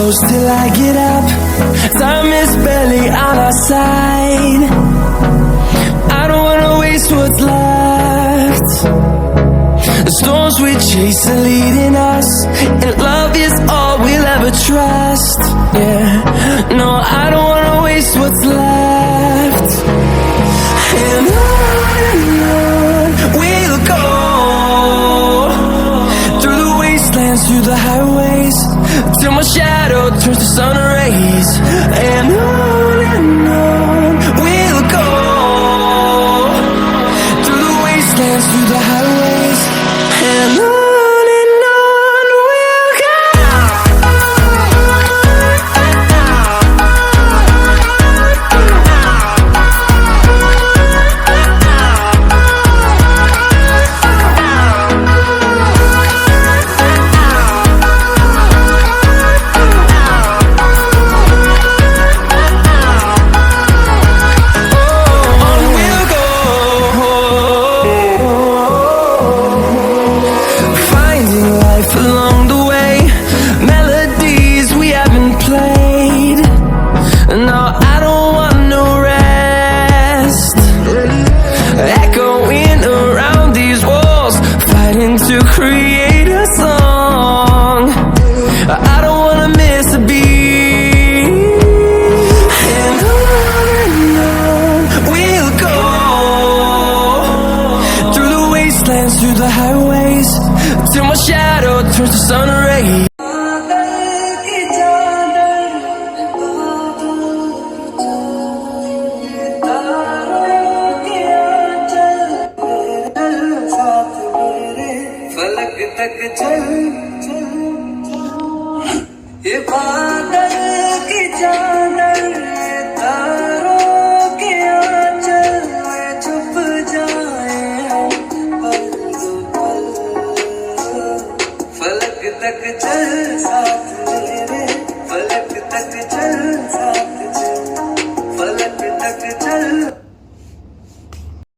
close till I get up. Time is barely on our side. I don't wanna waste what's left. The storms we chase are leading us, and love is all we'll ever trust. Yeah, no, I don't wanna waste what's left. And on we'll go, through the wastelands, through the highways, till my shadow turns to sun rays. And on we'll go, through the wastelands, through the highways, and on we'll go. Along the way, melodies we haven't played. No, I don't want no rest. Echoing around these walls, fighting to create a song. I don't wanna miss a beat. And on we'll go, through the wastelands, through the highways, till my shadow turns to sun rays. फलक तक चल ये बादल की चादर, तारों के आंचल में छुप जाए पल दो पल। फलक तक चल साथ मेरे, फलक तक चल साथ